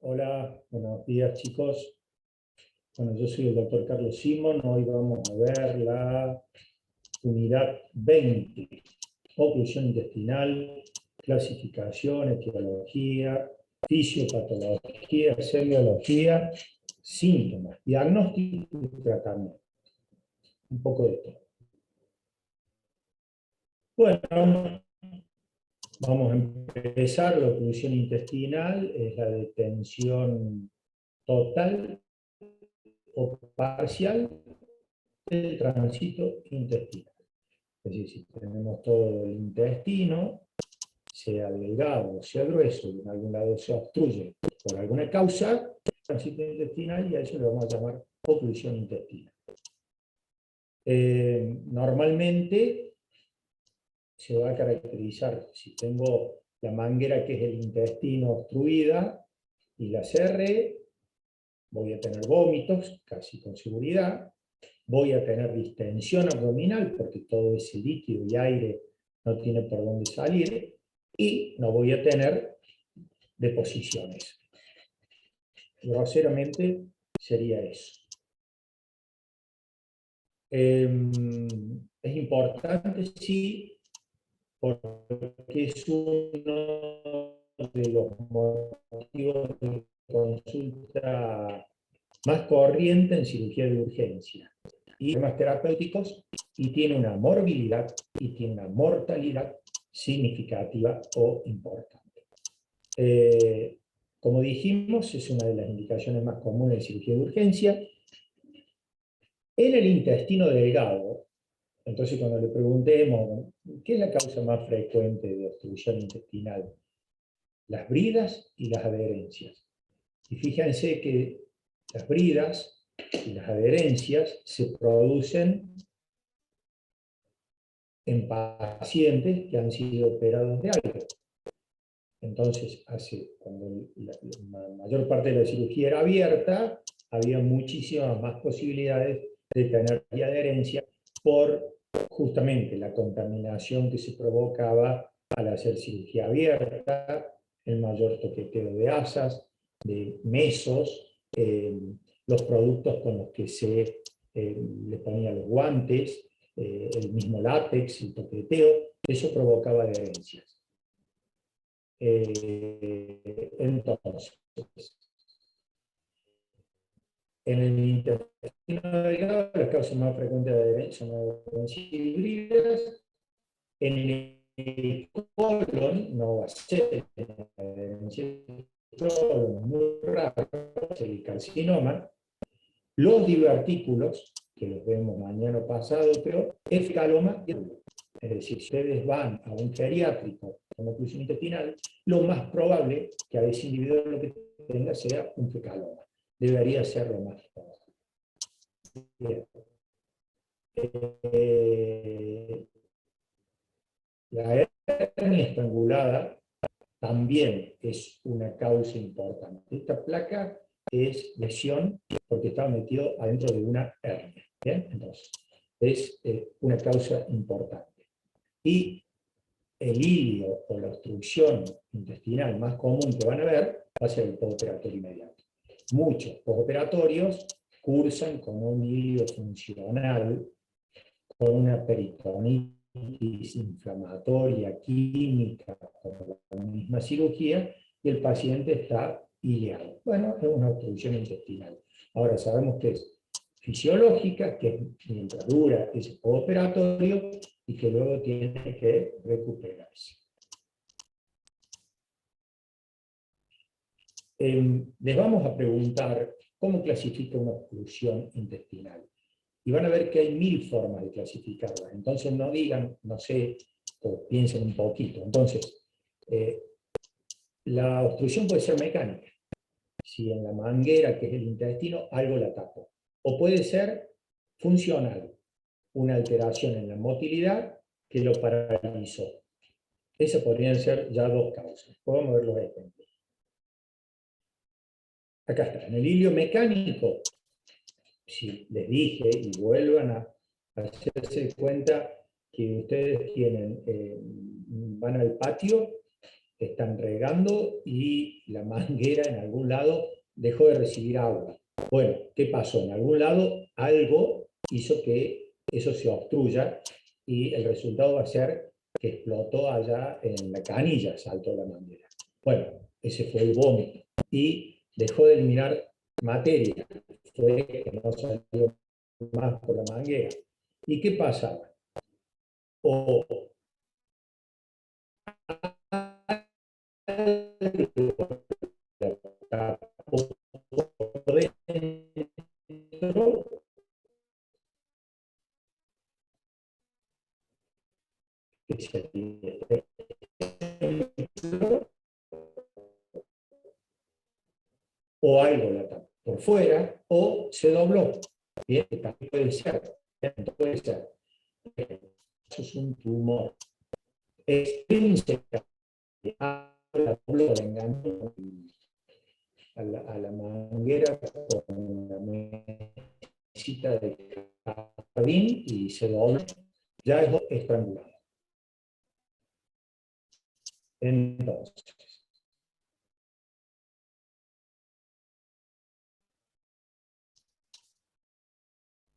Hola, buenos días chicos. Bueno, yo soy el doctor Carlos Simón. Hoy vamos a ver la unidad 20, oclusión intestinal, clasificación, etiología, fisiopatología, semiología, síntomas, diagnóstico y tratamiento. Un poco de todo. Bueno, vamos a empezar. La oclusión intestinal es la detención total o parcial del tránsito intestinal. Es decir, si tenemos todo el intestino, sea delgado o sea grueso, y en algún lado se obstruye por alguna causa, el tránsito intestinal, y a eso le vamos a llamar oclusión intestinal. Normalmente se va a caracterizar, si tengo la manguera que es el intestino obstruida y la cerré, voy a tener vómitos, casi con seguridad. Voy a tener distensión abdominal, porque todo ese líquido y aire no tiene por dónde salir, y no voy a tener deposiciones. Groseramente sería eso. Es importante, sí, porque es uno de los motivos de consulta más corriente en cirugía de urgencia y temas terapéuticos, y tiene una morbilidad y tiene una mortalidad significativa o importante. Como dijimos, es una de las indicaciones más comunes de cirugía de urgencia. En el intestino delgado, entonces cuando le preguntemos, ¿qué es la causa más frecuente de obstrucción intestinal? Las bridas y las adherencias. Y fíjense que las bridas y las adherencias se producen en pacientes que han sido operados de algo. Entonces, cuando la mayor parte de la cirugía era abierta, había muchísimas más posibilidades de tener adherencia por justamente la contaminación que se provocaba al hacer cirugía abierta, el mayor toqueteo de asas, de mesos, los productos con los que se le ponían los guantes, el mismo látex, el toqueteo, eso provocaba adherencias. Entonces, en el intestino delgado, las causas más frecuentes de adherencia son adherencias híbridas. En el colon no va a ser adherencia, muy raro, es el carcinoma. Los divertículos, que los vemos mañana o pasado, pero efecaloma, es decir, si ustedes van a un geriátrico con oclusión intestinal, lo más probable que a ese individuo lo que tenga sea un fecaloma. Debería ser lo más probable. Bien. La hernia estrangulada también es una causa importante. Esta placa es lesión porque estaba metido adentro de una hernia. ¿Bien? Entonces, es una causa importante. Y el ilio o la obstrucción intestinal más común que van a ver va a ser el postoperatorio inmediato. Muchos postoperatorios cursan con un ilio funcional, con una peritonitis inflamatoria química por la misma cirugía, y el paciente está ileado. Bueno, es una obstrucción intestinal. Ahora sabemos que es fisiológica, que es mientras dura ese postoperatorio, y que luego tiene que recuperarse. Les vamos a preguntar cómo clasifica una oclusión intestinal. Y van a ver que hay 1000 formas de clasificarla. Entonces no digan, no sé, o piensen un poquito. Entonces, la obstrucción puede ser mecánica. Si en la manguera, que es el intestino, algo la tapó. O puede ser funcional, una alteración en la motilidad que lo paralizó. Esas podrían ser ya dos causas. Podemos ver los ejemplos. Acá está, en el ilio mecánico, si les dije, y vuelvan a hacerse cuenta que ustedes tienen, van al patio están regando y la manguera en algún lado dejó de recibir agua. Bueno, ¿qué pasó? En algún lado algo hizo que eso se obstruya y el resultado va a ser que explotó allá en la canilla, saltó la manguera. Bueno, ese fue el vómito. Y dejó de eliminar materia. Fue que no salió más por la manguera. ¿Y qué pasaba? O por dentro, que se o algo la tapó por fuera, o se dobló. Bien, también puede ser. Puede ser. Eso es un tumor. Extrínseca. La dobló, le enganchó a la manguera con la mesita de jardín y se dobló. Ya es estrangulado. Entonces,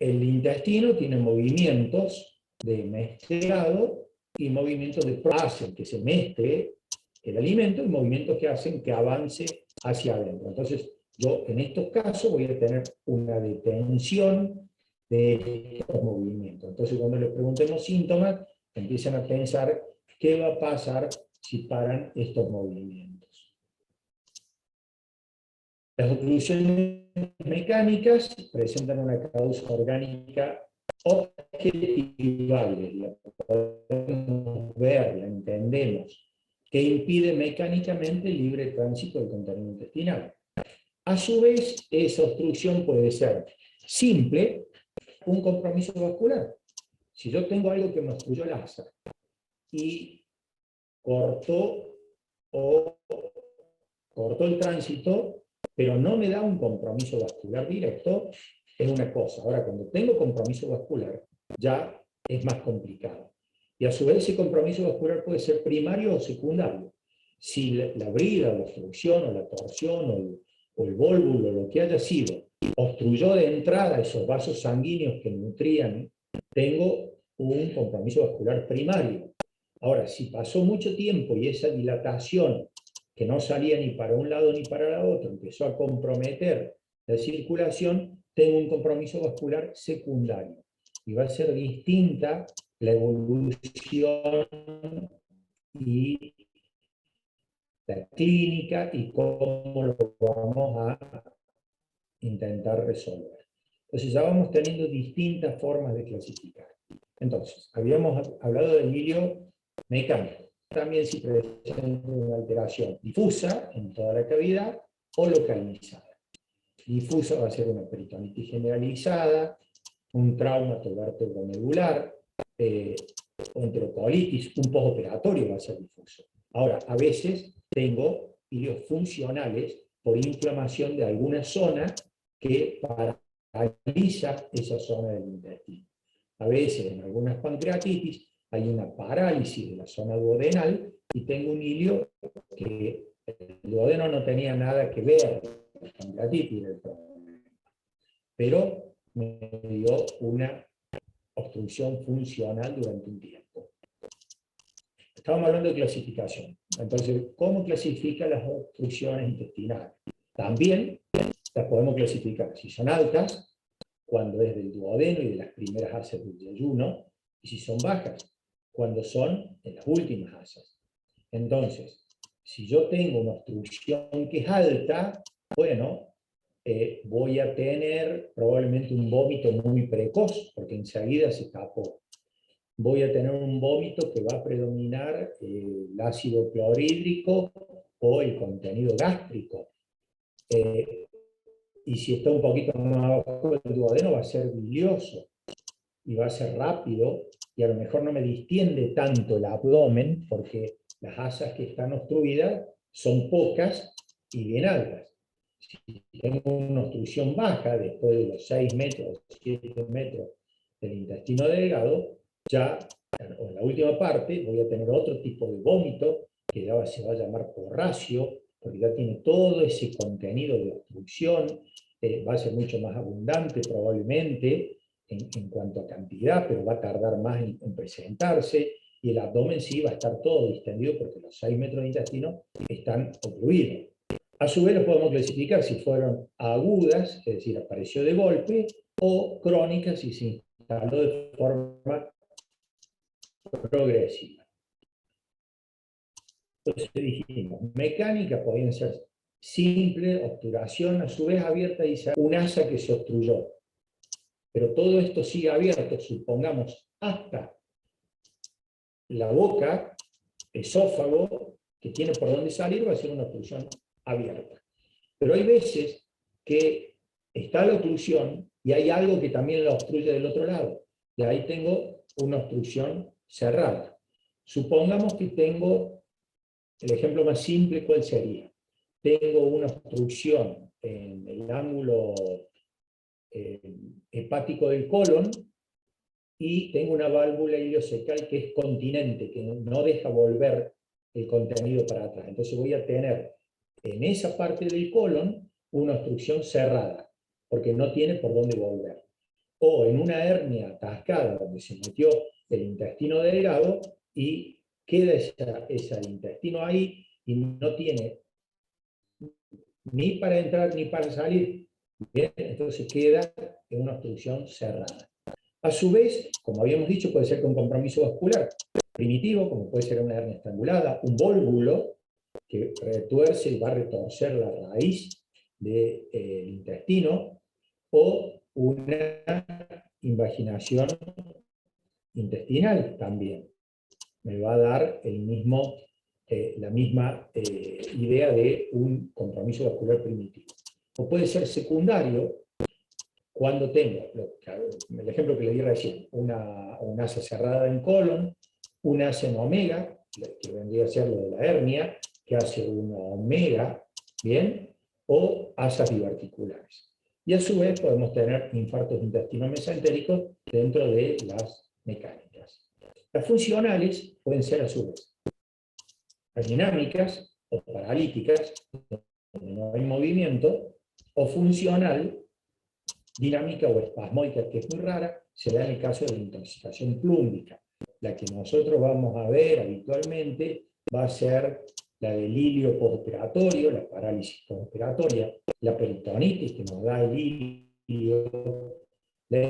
el intestino tiene movimientos de mezclado y movimientos de hacen que se mezcle el alimento y movimientos que hacen que avance hacia adentro. Entonces, yo en estos casos voy a tener una detención de estos movimientos. Entonces, cuando les preguntemos síntomas, empiezan a pensar qué va a pasar si paran estos movimientos. Las oclusiones mecánicas presentan una causa orgánica objetivable, la podemos ver, la entendemos, que impide mecánicamente el libre tránsito del contenido intestinal. A su vez, esa obstrucción puede ser simple, un compromiso vascular. Si yo tengo algo que me obstruyó el asa y cortó el tránsito, pero no me da un compromiso vascular directo, es una cosa. Ahora, cuando tengo compromiso vascular, ya es más complicado. Y a su vez ese compromiso vascular puede ser primario o secundario. Si la brida, la obstrucción, o la torsión, o el vólvulo, lo que haya sido, obstruyó de entrada esos vasos sanguíneos que nutrían, tengo un compromiso vascular primario. Ahora, si pasó mucho tiempo y esa dilatación que no salía ni para un lado ni para el otro, empezó a comprometer la circulación, tengo un compromiso vascular secundario. Y va a ser distinta la evolución y la clínica y cómo lo vamos a intentar resolver. Entonces ya vamos teniendo distintas formas de clasificar. Entonces, habíamos hablado del hilio mecánico. También si presenta una alteración difusa en toda la cavidad o localizada. Difusa va a ser una peritonitis generalizada, un trauma vértebro-medular, o enterocolitis, un postoperatorio va a ser difuso. Ahora, a veces tengo hilios funcionales por inflamación de alguna zona que paraliza esa zona del intestino. A veces, en algunas pancreatitis, hay una parálisis de la zona duodenal y tengo un hilio que el duodeno no tenía nada que ver con la pancreatitis del problema, pero me dio una obstrucción funcional durante un tiempo. Estábamos hablando de clasificación. Entonces, ¿cómo clasifica las obstrucciones intestinales? También las podemos clasificar si son altas, cuando es del duodeno y de las primeras asas del yeyuno, y si son bajas, cuando son en las últimas asas. Entonces, si yo tengo una obstrucción que es alta, bueno, voy a tener probablemente un vómito muy precoz, porque enseguida se tapó. Voy a tener un vómito que va a predominar el ácido clorhídrico o el contenido gástrico. Y si está un poquito más abajo del duodeno va a ser bilioso y va a ser rápido y a lo mejor no me distiende tanto el abdomen porque las asas que están obstruidas son pocas y bien altas. Si tengo una obstrucción baja después de los 6 metros, 7 metros del intestino delgado, ya en la última parte voy a tener otro tipo de vómito que que ahora se va a llamar porracio, porque ya tiene todo ese contenido de obstrucción, va a ser mucho más abundante probablemente en cuanto a cantidad, pero va a tardar más en presentarse, y el abdomen sí va a estar todo distendido porque los 6 metros de intestino están ocluidos. A su vez lo podemos clasificar si fueron agudas, es decir, apareció de golpe, o crónicas si se instaló de forma progresiva. Entonces dijimos, mecánica podían ser simple, obturación, a su vez abierta, dice un asa que se obstruyó. Pero todo esto sigue abierto, supongamos, hasta la boca, esófago, que tiene por dónde salir, va a ser una obstrucción abierta. Pero hay veces que está la obstrucción y hay algo que también la obstruye del otro lado. Y ahí tengo una obstrucción cerrada. Supongamos que tengo, el ejemplo más simple, ¿cuál sería? Tengo una obstrucción en el ángulo hepático del colon y tengo una válvula ileocecal que es continente, que no deja volver el contenido para atrás. Entonces voy a tener en esa parte del colon una obstrucción cerrada, porque no tiene por dónde volver. O en una hernia atascada, donde se metió el intestino delgado y queda ese intestino ahí y no tiene ni para entrar ni para salir. Bien, entonces queda en una obstrucción cerrada. A su vez, como habíamos dicho, puede ser con compromiso vascular primitivo, como puede ser una hernia estrangulada, un vólvulo que retuerce y va a retorcer la raíz del intestino, o una invaginación intestinal también. Me va a dar la misma idea de un compromiso vascular primitivo. O puede ser secundario, cuando tengo, el ejemplo que le di recién, una asa cerrada en colon, una asa en omega, que vendría a ser lo de la hernia, que hace una omega, ¿bien? O asas biarticulares. Y a su vez podemos tener infartos intestino-mesentéricos dentro de las mecánicas. Las funcionales pueden ser a su vez las dinámicas o paralíticas, donde no hay movimiento, o funcional, dinámica o espasmódica, que es muy rara, se da en el caso de la intoxicación plúmbica. La que nosotros vamos a ver habitualmente va a ser la del ilio postoperatorio, la parálisis postoperatoria, la peritonitis que nos da el ilio, la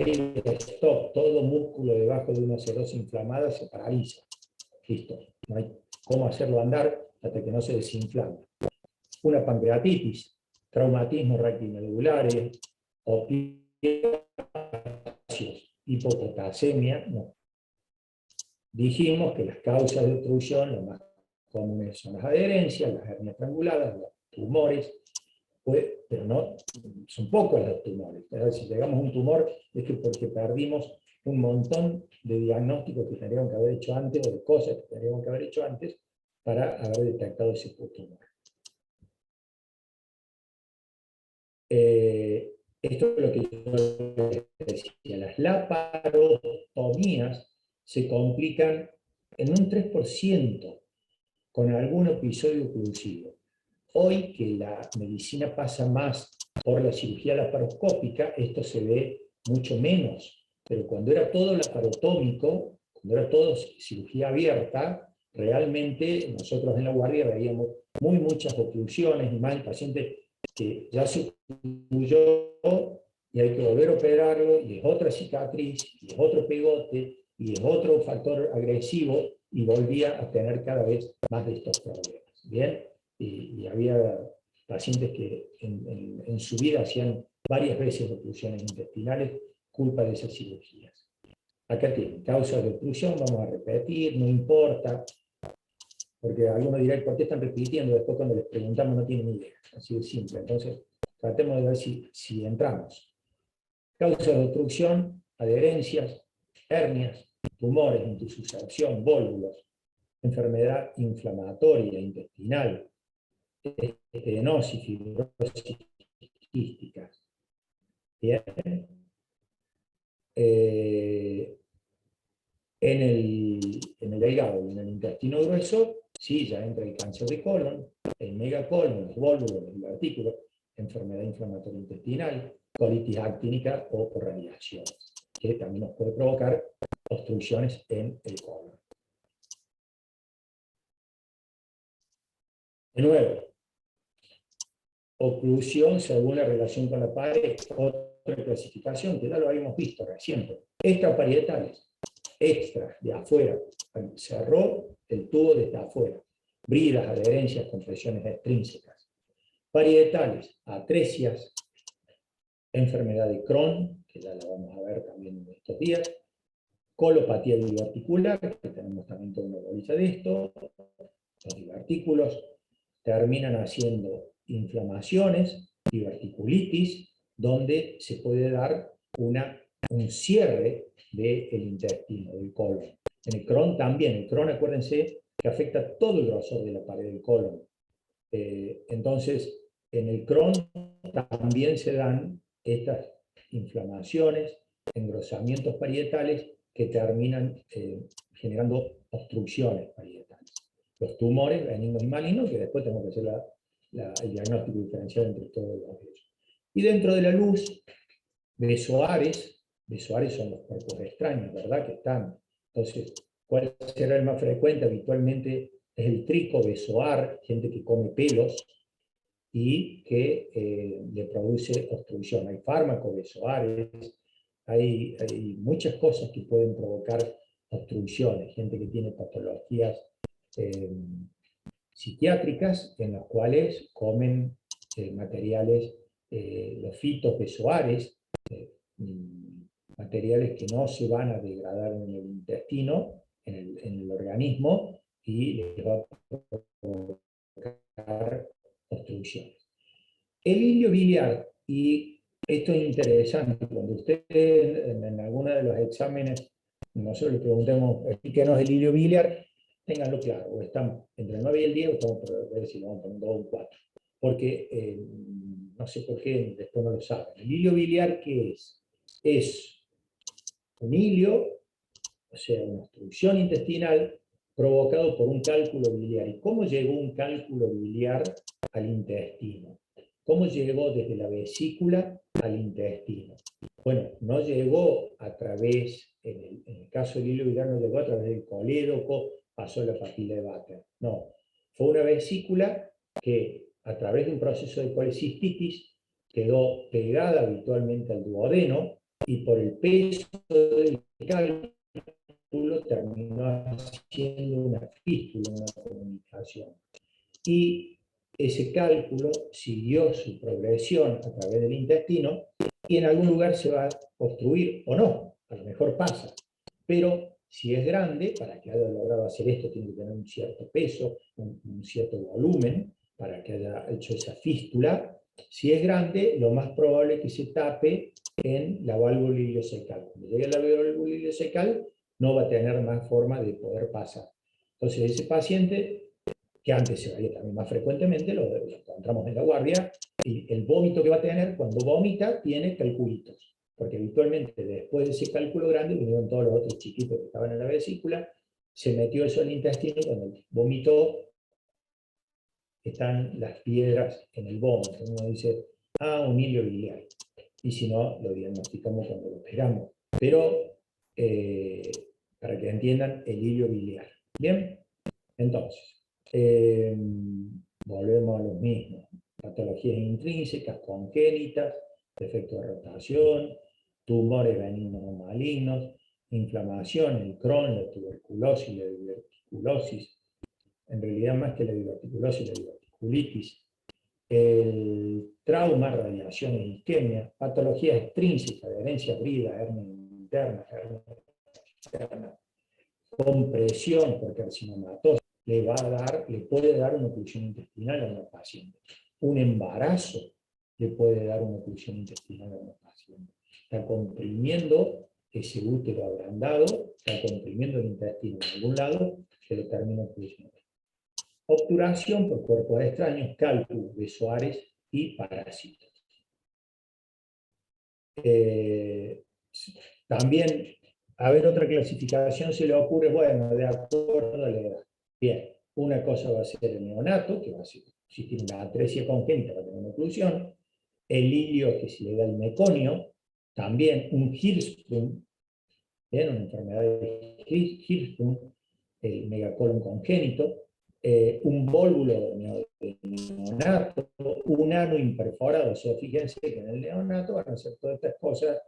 stop, todo músculo debajo de una serosis inflamada se paraliza. Listo, no hay cómo hacerlo andar hasta que no se desinflama. Una pancreatitis, traumatismos retinolugulares, hipopotasemia, no. Dijimos que las causas de obstrucción, las más comunes son las adherencias, las hernias estranguladas, los tumores, pero no, son pocos los tumores. Si llegamos a un tumor es que porque perdimos un montón de diagnósticos que tendríamos que haber hecho antes, o de cosas que tendríamos que haber hecho antes, para haber detectado ese tumor. Esto es lo que yo decía, las laparotomías se complican en un 3% con algún episodio oclusivo. Hoy que la medicina pasa más por la cirugía laparoscópica, esto se ve mucho menos, pero cuando era todo laparotómico, cuando era todo cirugía abierta, realmente nosotros en la guardia veíamos muchas oclusiones, y más el paciente que ya se ocluyó y hay que volver a operarlo, y es otra cicatriz, y es otro pegote, y es otro factor agresivo, y volvía a tener cada vez más de estos problemas. ¿Bien? Y había pacientes que en su vida hacían varias veces oclusiones intestinales, culpa de esas cirugías. Acá tienen causas de oclusión, vamos a repetir, no importa, porque algunos dirán, ¿por qué están repitiendo? Después cuando les preguntamos no tienen idea, así de simple. Entonces, tratemos de ver si entramos. Causas de obstrucción, adherencias, hernias, tumores, intususcepción, vólvulos, enfermedad inflamatoria intestinal, estenosis, fibrosis quísticas. Bien. En el hígado y en el intestino grueso Sí, ya entra el cáncer de colon, el megacolon, los vólvulos, los divertículos, enfermedad inflamatoria intestinal, colitis actínica o radiaciones, que también nos puede provocar obstrucciones en el colon. De nuevo, oclusión según la relación con la pared, otra clasificación que ya lo habíamos visto recién. Extraparietales, extras, de afuera, cerró el tubo desde afuera, bridas, adherencias, compresiones extrínsecas. Parietales, atresias, enfermedad de Crohn, que ya la vamos a ver también en estos días, colopatía diverticular, que tenemos también toda una bolilla de esto, los divertículos terminan haciendo inflamaciones, diverticulitis, donde se puede dar un cierre del intestino, del colon. En el Crohn también, el Crohn, acuérdense, que afecta todo el grosor de la pared del colon. Entonces, en el Crohn también se dan estas inflamaciones, engrosamientos parietales que terminan generando obstrucciones parietales. Los tumores benignos y malignos, que después tenemos que hacer el diagnóstico diferencial entre todos ellos. Y dentro de la luz, besoares son los cuerpos extraños, ¿verdad? Que están. Entonces, ¿cuál será el más frecuente? Habitualmente es el tricobesoar, gente que come pelos y que le produce obstrucción. Hay fármacos besoares, hay muchas cosas que pueden provocar obstrucciones, gente que tiene patologías psiquiátricas en las cuales comen materiales, los fitos besoares, materiales que no se van a degradar en el intestino, en el organismo, y les va a provocar obstrucciones. El hilio biliar, y esto es interesante, cuando usted en alguno de los exámenes nosotros le preguntemos explíquenos el hilio biliar, ténganlo claro, o están entre el 9 y el 10, o estamos por ver si lo vamos a poner 2 o 4, porque no sé por qué, después no lo saben. El hilio biliar, ¿qué es? Es un hilio, o sea, una obstrucción intestinal provocado por un cálculo biliar. ¿Y cómo llegó un cálculo biliar al intestino? ¿Cómo llegó desde la vesícula al intestino? Bueno, no llegó a través, en el caso del hilo biliar, no llegó a través del colédoco, pasó a la papila de Vater. No, fue una vesícula que a través de un proceso de colecistitis quedó pegada habitualmente al duodeno y por el peso del cálculo terminó haciendo una fístula, una comunicación. Y ese cálculo siguió su progresión a través del intestino y en algún lugar se va a obstruir o no, a lo mejor pasa. Pero si es grande, para que haya logrado hacer esto tiene que tener un cierto peso, un cierto volumen, para que haya hecho esa fístula. Si es grande, lo más probable es que se tape en la válvula ileocecal. Cuando llegue a la válvula ileocecal, no va a tener más forma de poder pasar. Entonces ese paciente, que antes se veía también más frecuentemente, lo encontramos en la guardia, y el vómito que va a tener, cuando vomita, tiene calculitos, porque habitualmente después de ese cálculo grande vinieron todos los otros chiquitos que estaban en la vesícula, se metió eso en el intestino, y cuando vomitó, están las piedras en el vómito. Uno dice, un hilio biliar, y si no, lo diagnosticamos cuando lo operamos. Pero, para que entiendan, el hilio biliar. ¿Bien? Entonces, volvemos a lo mismo. Patologías intrínsecas, congénitas, defecto de rotación, tumores benignos o malignos, inflamación, el Crohn, la tuberculosis, la diverticulosis, en realidad más que la diverticulosis, la diverticulitis, el trauma, radiación e isquemia, patologías extrínsecas, adherencia brida, hernia interna, hernia externa, compresión por carcinomatosis, le puede dar una oclusión intestinal a una paciente. Un embarazo le puede dar una oclusión intestinal a una paciente. Está comprimiendo ese útero agrandado, está comprimiendo el intestino en algún lado, que lo termina oclusionando. Obturación por cuerpos extraños, cálculos, besoares y parásitos. También, a ver, otra clasificación se le ocurre, bueno, de acuerdo a la edad. Bien, Una cosa va a ser el neonato, que va a ser, si tiene una atresia congénita, va a tener una oclusión. El hilio, que se le da el meconio, también un Hirschsprung, ¿bien? Una enfermedad de Hirschsprung, el megacolon congénito, un vólvulo de neonato, un ano imperforado. O sea, fíjense que en el neonato van a ser todas estas cosas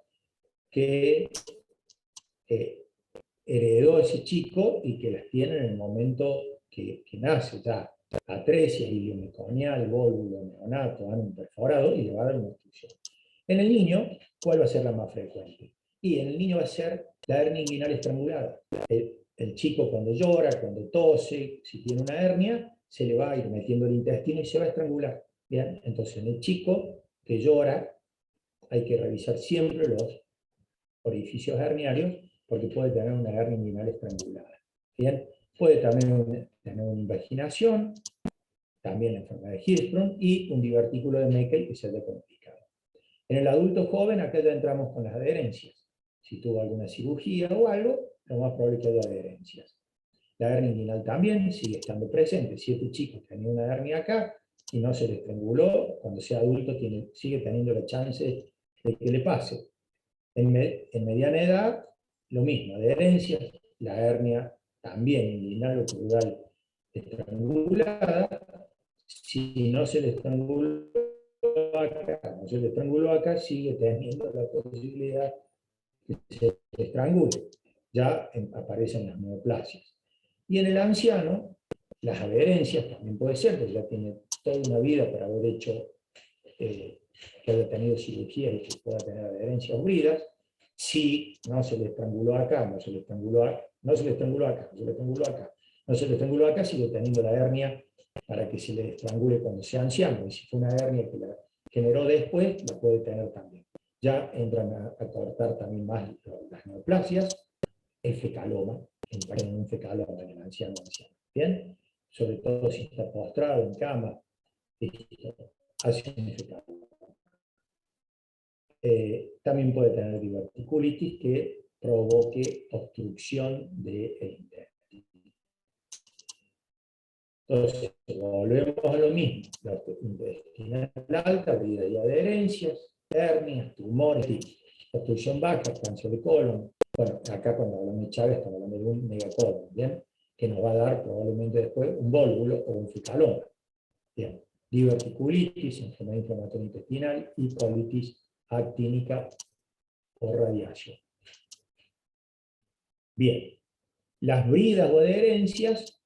que heredó ese chico y que las tiene en el momento que nace, ya atresia, hilio meconial, vólvulo neonato, ano imperforado, y le va a dar una obstrucción. En el niño, ¿cuál va a ser la más frecuente? Y en el niño va a ser la hernia inguinal estrangulada. El chico cuando llora, cuando tose, si tiene una hernia, se le va a ir metiendo el intestino y se va a estrangular. ¿Bien? Entonces, en el chico que llora, hay que revisar siempre los orificios herniarios, porque puede tener una hernia inguinal estrangulada. ¿Bien? Puede también tener una invaginación, también la enfermedad de Hirschsprung, y un divertículo de Meckel que se haya complicado. En el adulto joven, acá ya entramos con las adherencias. Si tuvo alguna cirugía o algo, lo más probable es que haya adherencias. La hernia inguinal también sigue estando presente. Si este chico tenía una hernia acá y no se le estranguló, cuando sea adulto sigue teniendo la chance de que le pase. En mediana edad, lo mismo, adherencias, la hernia también inguinal o pleural estrangulada. Si no se le estranguló acá, sigue teniendo la posibilidad de que se estrangule. Ya aparecen las neoplasias. Y en el anciano, las adherencias también puede ser, porque ya tiene toda una vida para haber hecho, que haya tenido cirugía y que pueda tener adherencias bridas. Si no se le estranguló acá, no se le estranguló acá, no se le estranguló acá, no se le estranguló acá, no se le estranguló acá, sigue teniendo la hernia para que se le estrangule cuando sea anciano. Y si fue una hernia que la generó después, la puede tener también. Ya entran a cortar también más las neoplasias, el fecaloma, en un fecaloma en el anciano. ¿Bien? Sobre todo si está postrado en cama, hace un fecaloma. También puede tener diverticulitis que provoque obstrucción del intestino. Entonces, volvemos a lo mismo. La intestinal alta, brida y adherencias, hernias, tumores, obstrucción baja, cáncer de colon. Bueno, acá cuando hablamos de Chávez estamos hablando de un megacolon, ¿bien? Que nos va a dar probablemente después un vólvulo o un fecaloma. Bien. Diverticulitis, enfermedad inflamatoria intestinal, y colitis actínica o radiación. Bien, las bridas o adherencias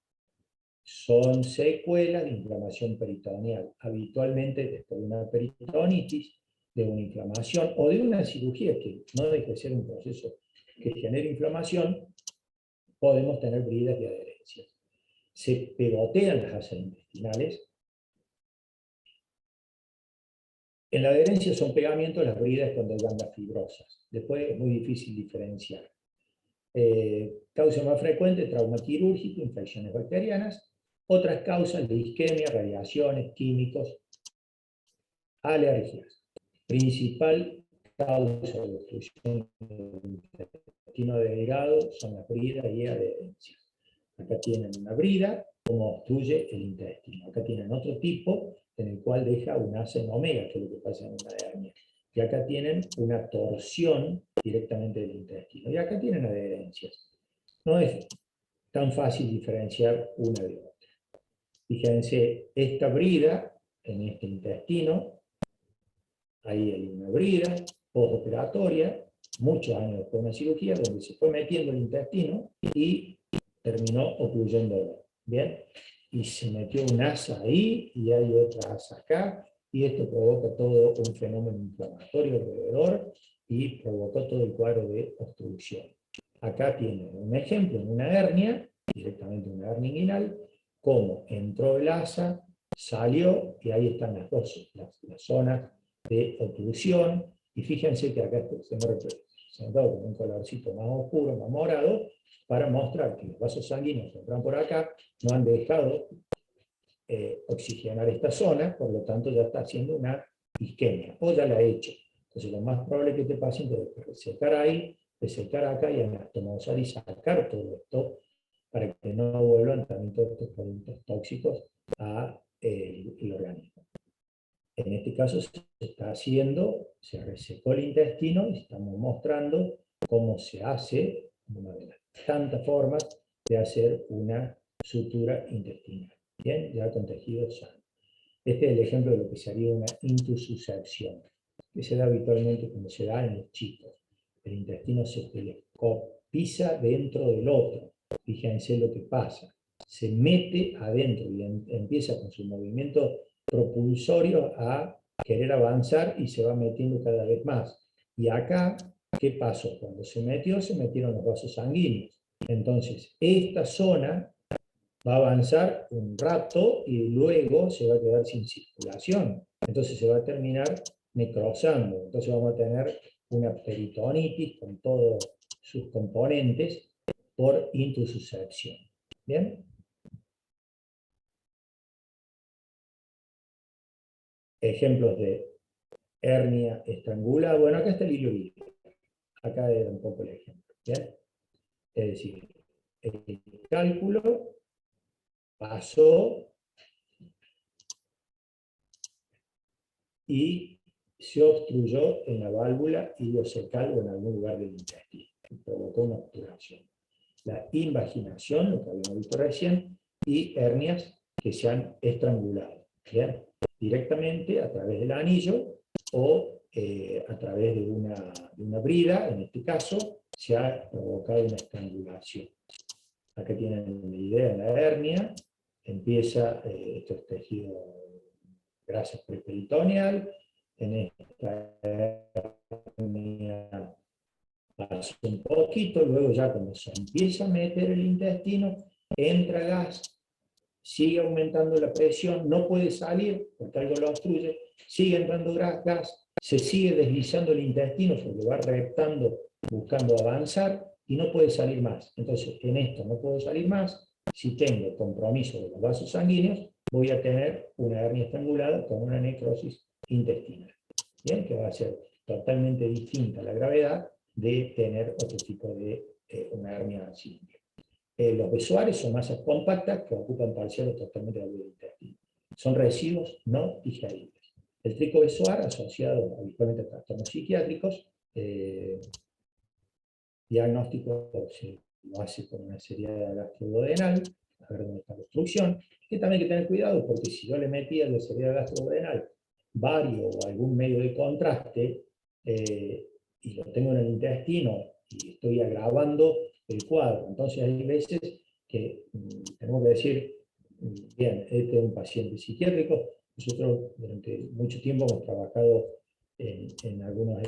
son secuelas de inflamación peritoneal, habitualmente después de una peritonitis, de una inflamación o de una cirugía, que no deja de ser un proceso que genera inflamación, podemos tener bridas y adherencias. Se pegotean las asas intestinales. En la adherencia son pegamientos, las bridas cuando hay bandas fibrosas. Después es muy difícil diferenciar. Causa más frecuente, trauma quirúrgico, infecciones bacterianas. Otras causas de isquemia, radiaciones, químicos, alergias. Principal causa de obstrucción del intestino delgado son las bridas y adherencias. Acá tienen una brida, como obstruye el intestino. Acá tienen otro tipo, en el cual deja un asa en omega, que es lo que pasa en una hernia. Y acá tienen una torsión directamente del intestino. Y acá tienen adherencias. No es tan fácil diferenciar una de otra. Fíjense, esta brida en este intestino, ahí hay una brida postoperatoria, muchos años después de una cirugía, donde se fue metiendo el intestino y terminó ocluyéndolo. ¿Bien? Y se metió un asa ahí, y hay otra asa acá, y esto provoca todo un fenómeno inflamatorio alrededor, y provocó todo el cuadro de obstrucción. Acá tienen un ejemplo en una hernia, directamente una hernia inguinal, cómo entró el asa, salió, y ahí están las dos, las zonas de oclusión, y fíjense que acá tengo representado con un colorcito más oscuro, más morado, para mostrar que los vasos sanguíneos que entran por acá no han dejado oxigenar esta zona, por lo tanto ya está haciendo una isquemia, o ya la ha hecho. Entonces lo más probable es que este paciente debe resecar ahí, resecar acá y anastomosar y sacar todo esto para que no vuelvan también todos estos productos tóxicos al organismo. En este caso se está haciendo, se resecó el intestino y estamos mostrando cómo se hace, una de las tantas formas de hacer una sutura intestinal, ¿bien? Ya con tejido sano. Este es el ejemplo de lo que sería una intususcepción, que se da habitualmente como se da en los chicos. El intestino se telescopia dentro del otro. Fíjense lo que pasa. Se mete adentro y empieza con su movimiento propulsorio a querer avanzar y se va metiendo cada vez más. Y acá, ¿qué pasó? Cuando se metieron los vasos sanguíneos. Entonces, esta zona va a avanzar un rato y luego se va a quedar sin circulación. Entonces se va a terminar necrosando. Entonces vamos a tener una peritonitis con todos sus componentes por intususcepción. ¿Bien? Ejemplos de hernia estrangulada. Bueno, acá está el ilioiliac. Acá era un poco el ejemplo. ¿Bien? Es decir, el cálculo pasó y se obstruyó en la válvula iliocecal o en algún lugar del intestino. Provocó una obturación. La invaginación, lo que habíamos visto recién, y hernias que se han estrangulado, ¿bien? Directamente a través del anillo o a través de una brida, en este caso, se ha provocado una estrangulación. Acá tienen la idea, la hernia, empieza, esto es tejido grasa preperitoneal, en esta hernia pasa un poquito, luego ya cuando se empieza a meter el intestino, entra gas, sigue aumentando la presión, no puede salir porque algo lo obstruye, sigue entrando gas, se sigue deslizando el intestino porque va reptando, buscando avanzar y no puede salir más. Entonces, en esto no puedo salir más, si tengo compromiso de los vasos sanguíneos, voy a tener una hernia estrangulada con una necrosis intestinal. Bien, que va a ser totalmente distinta a la gravedad de tener otro tipo de una hernia simple. Los besoares son masas compactas que ocupan parciales totalmente del intestino. Son residuos no digeribles. El tricobesoar, asociado habitualmente a trastornos psiquiátricos, diagnóstico se lo hace con una seriada gastroduodenal, a ver dónde está la obstrucción, que también hay que tener cuidado porque si yo le metí a la seriada gastroduodenal bario o algún medio de contraste y lo tengo en el intestino y estoy agravando el cuadro, entonces hay veces que tenemos que decir, bien, este es un paciente psiquiátrico. Nosotros durante mucho tiempo hemos trabajado en algunos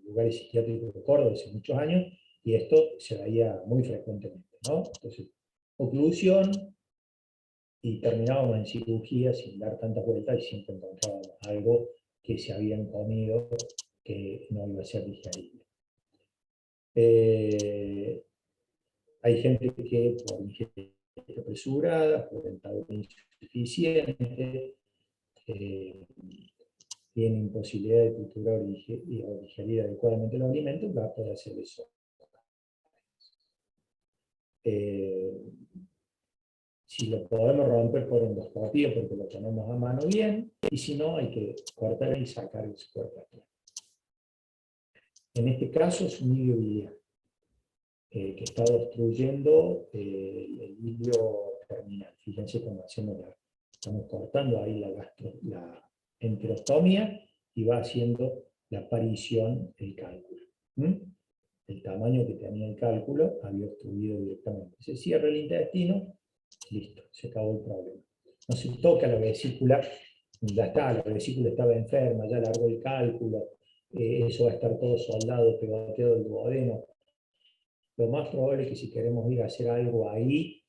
lugares psiquiátricos de Córdoba hace muchos años, y esto se veía muy frecuentemente, ¿no? Entonces, oclusión, y terminábamos en cirugía sin dar tantas vueltas y siempre encontrábamos algo que se habían comido que no iba a ser digerible. Hay gente que por ingesta apresurada, por dentadura insuficiente, tiene imposibilidad de triturar o digerir adecuadamente los alimentos, va a poder hacer eso. Si lo podemos romper por endoscopía porque lo tenemos a mano bien, y si no, hay que cortar y sacar el cuerpo. En este caso es un hilio biliar que está obstruyendo el hilio terminal. Fíjense cómo estamos cortando ahí la enterostomía y va haciendo la aparición del cálculo. El tamaño que tenía el cálculo había obstruido directamente. Se cierra el intestino, listo, se acabó el problema. No se toca la vesícula, ya está, la vesícula estaba enferma, ya largó el cálculo, eso va a estar todo soldado, pegoteado del duodeno. Lo más probable es que si queremos ir a hacer algo ahí,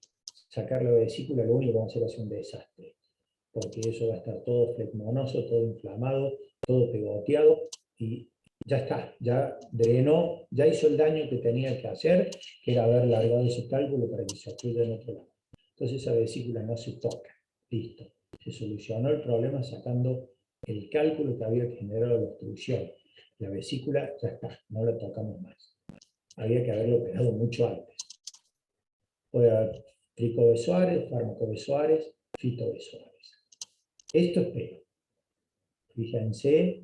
sacar la vesícula, lo único que vamos a hacer es un desastre, porque eso va a estar todo flegmonoso, todo inflamado, todo pegoteado, y ya está, ya drenó, ya hizo el daño que tenía que hacer, que era haber largado ese cálculo para que se obstruya en otro lado. Entonces esa vesícula no se toca, listo. Se solucionó el problema sacando el cálculo que había generado la obstrucción. La vesícula ya está, no la tocamos más. Había que haberlo operado mucho antes. puede haber tricobezoares, farmacobezoares, fitobezoares. Esto es pelo. Fíjense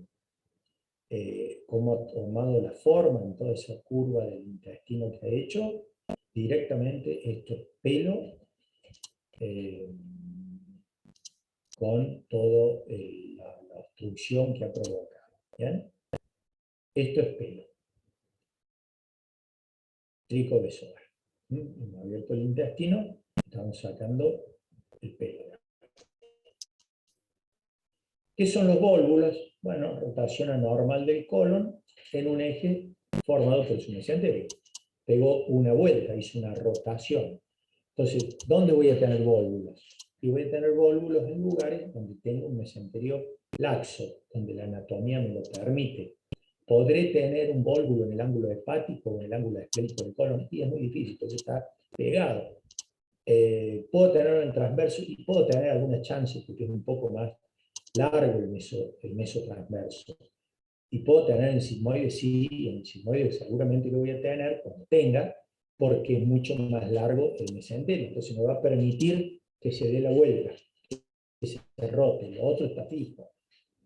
cómo ha tomado la forma en toda esa curva del intestino que ha hecho. Directamente esto es pelo con toda la obstrucción que ha provocado. ¿Bien? Esto es pelo. Tricobezoar. Hemos abierto el intestino, estamos sacando el pelo. ¿Qué son los vólvulos? Bueno, rotación anormal del colon en un eje formado por su mesenterio. Pegó una vuelta, hizo una rotación. Entonces, ¿dónde voy a tener vólvulos? Y voy a tener vólvulos en lugares donde tengo un mesenterio laxo, donde la anatomía me lo permite. ¿Podré tener un vólvulo en el ángulo hepático o en el ángulo esclénico del colon? Y es muy difícil, porque está pegado. Puedo tenerlo en transverso y puedo tener alguna chance, porque es un poco más largo el meso transverso. Y puedo tener en sigmoide, sí, y en sigmoide seguramente lo voy a tener cuando tenga, porque es mucho más largo el mesenterio. Entonces me va a permitir que se dé la vuelta, que se rote. Lo otro está fijo,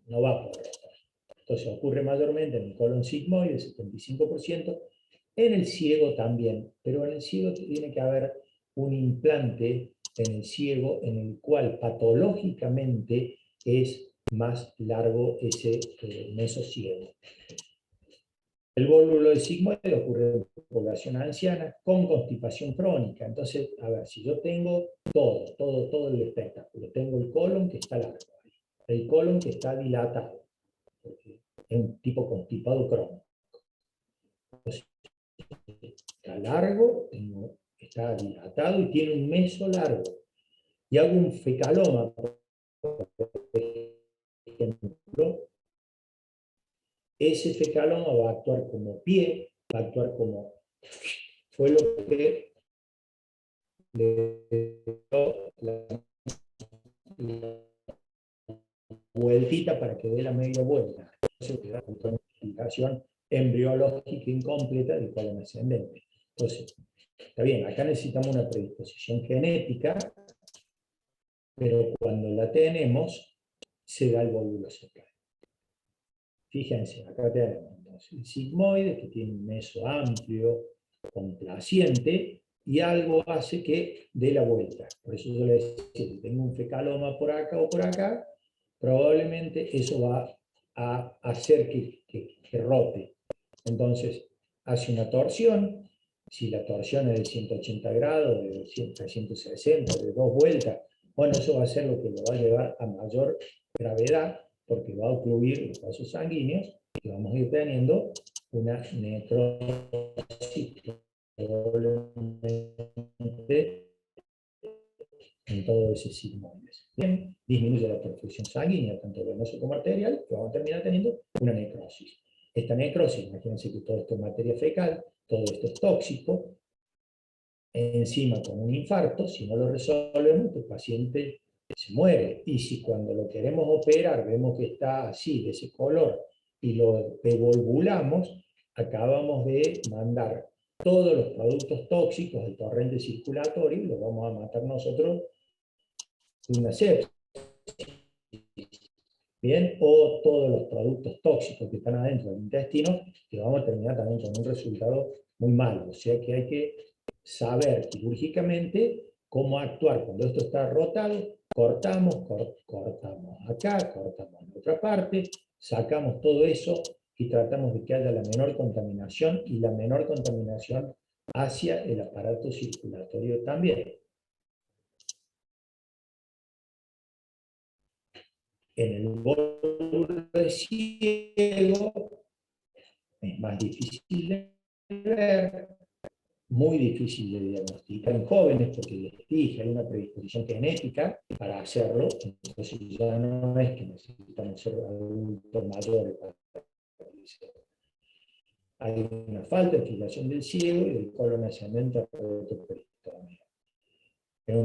no va a poder rotar. Entonces ocurre mayormente en el colon sigmoide, 75%, en el ciego también, pero en el ciego tiene que haber un implante en el ciego en el cual patológicamente es más largo ese meso ciego. El vólvulo de sigmoide ocurre en población anciana con constipación crónica. Entonces, a ver, si yo tengo todo el espectáculo, tengo el colon que está largo, el colon que está dilatado, porque es un tipo constipado crónico. Entonces, está largo, está dilatado y tiene un meso largo. Y hago un fecaloma, por ejemplo, ese fecaloma va a actuar como pie, va a actuar como... Fue lo que le dio la vueltita para que dé la media vuelta. Eso te da una explicación embriológica incompleta del colon ascendente. Entonces, está bien, acá necesitamos una predisposición genética, pero cuando la tenemos, se da el vólvulo secal. Fíjense, acá tenemos entonces el sigmoide, que tiene un meso amplio, complaciente, y algo hace que dé la vuelta. Por eso yo le decía, si tengo un fecaloma por acá o por acá, probablemente eso va a hacer que rote. Entonces, hace una torsión. Si la torsión es de 180 grados, de 160, de 2 vueltas, bueno, eso va a ser lo que lo va a llevar a mayor gravedad, porque va a ocluir los vasos sanguíneos y vamos a ir teniendo una necrosis probablemente en todo ese sigmoide. Bien, disminuye la perfusión sanguínea, tanto venosa como arterial, y vamos a terminar teniendo una necrosis. Esta necrosis, imagínense que todo esto es materia fecal, todo esto es tóxico, encima con un infarto, si no lo resolvemos, el paciente se muere. Y si cuando lo queremos operar vemos que está así, de ese color, y lo devolvulamos, acabamos de mandar todos los productos tóxicos del torrente circulatorio y los vamos a matar nosotros de una sepsis. Bien, o todos los productos tóxicos que están adentro del intestino, que vamos a terminar también con un resultado muy malo. O sea que hay que saber quirúrgicamente cómo actuar cuando esto está rotado. Cortamos acá, cortamos en otra parte, sacamos todo eso y tratamos de que haya la menor contaminación y la menor contaminación hacia el aparato circulatorio también. En el vólvulo de ciego es más difícil de ver, muy difícil de diagnosticar en jóvenes, porque les dije, hay una predisposición genética para hacerlo, entonces ya no es que necesitamos ser adultos mayores para hacerlo. Hay una falta de fijación del ciego y del colon ascendente a retroperistomía. Es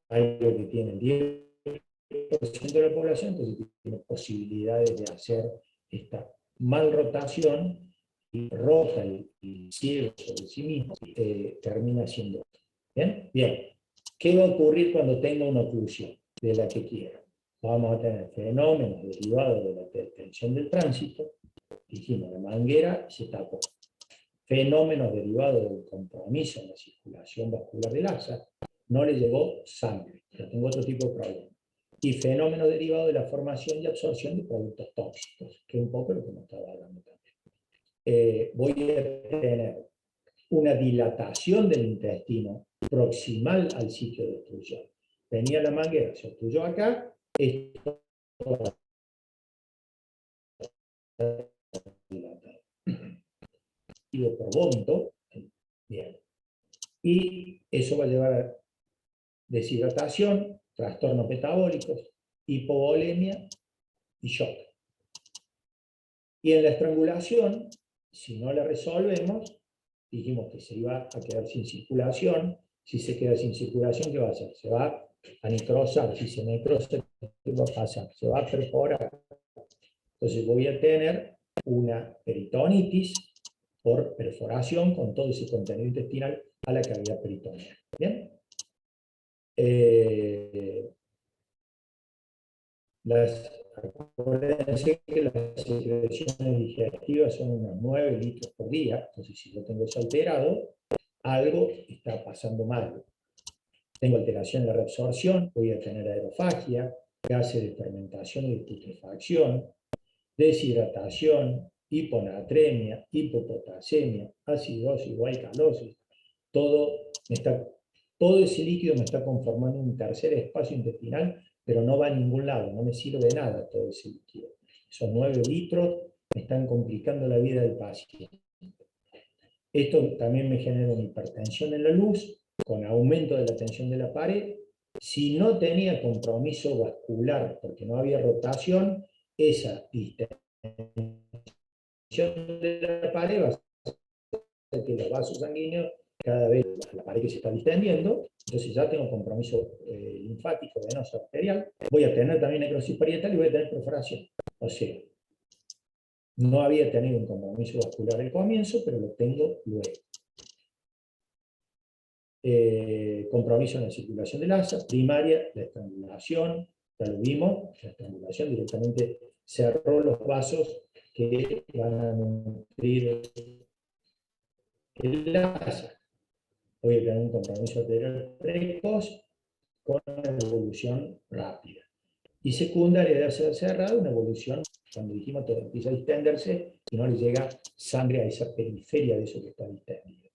algo que tiene el 10% de la población, entonces tiene posibilidades de hacer esta mal rotación rota y ciego sobre sí mismo, termina siendo. ¿Bien? Bien. ¿Qué va a ocurrir cuando tenga una oclusión de la que quiero? Vamos a tener fenómenos derivados de la tensión del tránsito. Dijimos, la manguera se tapó. Fenómenos derivados del compromiso en la circulación vascular del asa. No le llegó sangre, pero tengo otro tipo de problema. Y fenómenos derivados de la formación y absorción de productos tóxicos, que es un poco lo que me estaba hablando también. Voy a tener una dilatación del intestino proximal al sitio de obstrucción. Venía la manguera, se obstruyó acá, esto va a dilatar. Por vómito, bien. Y eso va a llevar a deshidratación, trastornos metabólicos, hipovolemia y shock. Y en la estrangulación, si no la resolvemos, dijimos que se iba a quedar sin circulación. Si se queda sin circulación, ¿qué va a hacer? Se va a necrosar. Si se necrosa, ¿qué va a pasar? Se va a perforar. Entonces voy a tener una peritonitis por perforación con todo ese contenido intestinal a la cavidad peritoneal. ¿Bien? Acuérdense que las secreciones digestivas son unos 9 litros por día, entonces si yo tengo eso alterado, algo está pasando mal. Tengo alteración en la reabsorción, voy a tener aerofagia, gases de fermentación y de putrefacción, deshidratación, hiponatremia, hipopotasemia, acidosis o alcalosis. Todo ese líquido me está conformando un tercer espacio intestinal, pero no va a ningún lado, no me sirve de nada todo ese líquido. Esos 9 litros me están complicando la vida del paciente. Esto también me genera una hipertensión en la luz, con aumento de la tensión de la pared. Si no tenía compromiso vascular, porque no había rotación, esa distensión de la pared va a hacer que los vasos sanguíneos, cada vez la pared que se está distendiendo, entonces ya tengo compromiso linfático, venoso, arterial, voy a tener también necrosis parietal y voy a tener perforación. O sea, no había tenido un compromiso vascular al comienzo, pero lo tengo luego. Compromiso en la circulación del asa, primaria, la estrangulación, ya lo vimos, la estrangulación directamente cerró los vasos que van a nutrir el asa. Voy a tener un compromiso arterial precoz con una evolución rápida. Y secundaria de asa cerrada, una evolución, cuando dijimos todo empieza a distenderse y no le llega sangre a esa periferia de eso que está distendido.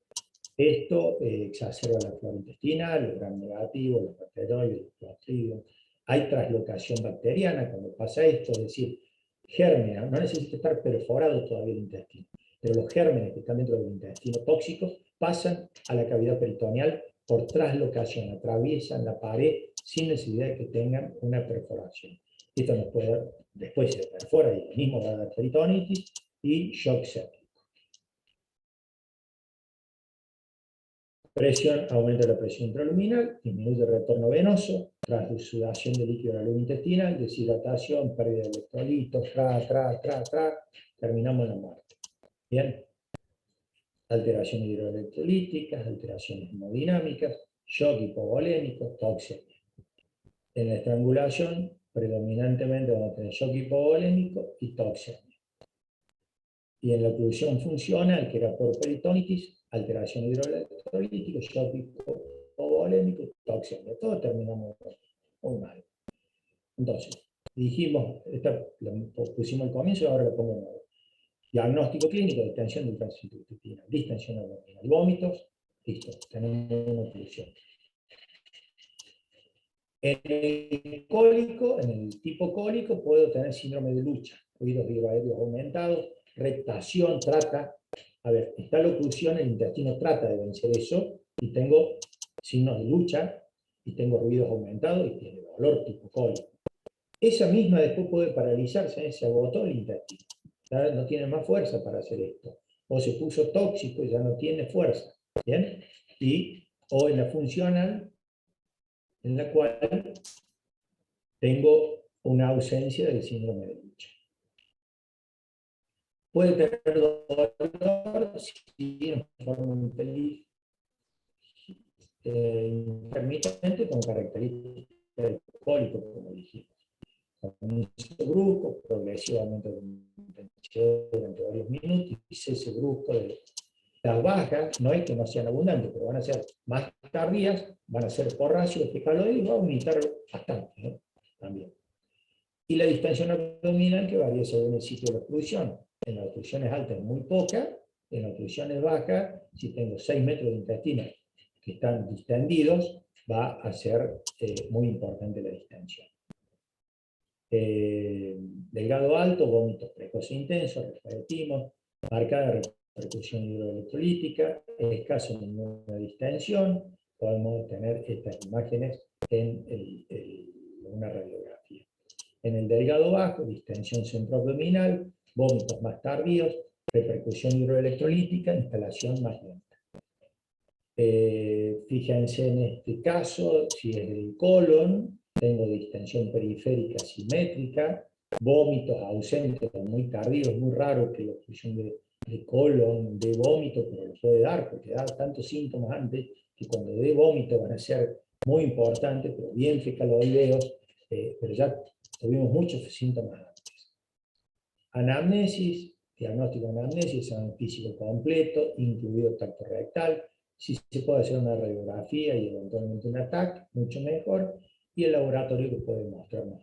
Esto exacerba la flora intestinal, los gram negativos, los bacteroides, los clostridios. Hay traslocación bacteriana cuando pasa esto, es decir, gérmenes, no necesita estar perforado todavía el intestino, pero los gérmenes que están dentro del intestino tóxicos pasan a la cavidad peritoneal por traslocación, atraviesan la pared sin necesidad de que tengan una perforación. Esto nos puede dar, después se perfora y lo mismo va a dar peritonitis y shock séptico. Presión, aumenta la presión intraluminal, disminuye el retorno venoso, transsudación de líquido a la luz intestinal, deshidratación, pérdida de electrolitos, terminamos en la muerte. Bien. Alteraciones hidroelectrolíticas, alteraciones hemodinámicas, shock hipovolémico, toxemia. En la estrangulación, predominantemente vamos a tener shock hipovolémico y toxemia. Y en la oclusión funcional, que era por peritonitis, alteración hidroelectrolítica, shock hipovolémico, toxemia. Todo terminamos muy mal. Entonces, dijimos, lo pusimos al comienzo y ahora lo pongo de nuevo. Diagnóstico clínico, distensión del tránsito intestinal, distensión abdominal, vómitos, listo, tenemos una oclusión. En el cólico, en el tipo cólico, puedo tener síndrome de lucha, ruidos vibroaéreos aumentados, reptación, a ver, está la oclusión, el intestino trata de vencer eso, y tengo signos de lucha, y tengo ruidos aumentados, y tiene dolor tipo cólico. Esa misma después puede paralizarse, se agotó el intestino. Ya no tiene más fuerza para hacer esto. O se puso tóxico y ya no tiene fuerza. ¿Bien? O en la funcional, en la cual tengo una ausencia del síndrome de lucha. Puede tener dolor si en forma intermitente con características del cólico, como dijimos. Comienzo brusco, progresivamente durante varios minutos, y cese brusco de las bajas. No es que no sean abundantes, pero van a ser más tardías, van a ser por ratio y va a aumentar bastante, ¿no? También. Y la distensión abdominal, que varía según el sitio de la obstrucción. En las obstrucciones altas es muy poca, en las obstrucciones bajas, si tengo 6 metros de intestino que están distendidos, va a ser muy importante la distensión. Delgado alto, vómitos precoces e intensos, repetimos, marcada repercusión hidroelectrolítica, escaso ninguna distensión. Podemos tener estas imágenes en una radiografía. En el delgado bajo, distensión centroabdominal, vómitos más tardíos, repercusión hidroelectrolítica, instalación más lenta. Fíjense en este caso, si es del colon, tengo distensión periférica simétrica, vómitos ausentes muy tardíos, muy raro que la obstrucción de colon de vómito, pero lo puede dar porque da tantos síntomas antes que cuando dé vómito van a ser muy importantes, pero bien fecaloideos, pero ya tuvimos muchos síntomas antes. Anamnesis, diagnóstico de anamnesis, examen físico completo, incluido tacto rectal. Si se puede hacer una radiografía y eventualmente un TAC, mucho mejor, y el laboratorio que puede mostrarnos.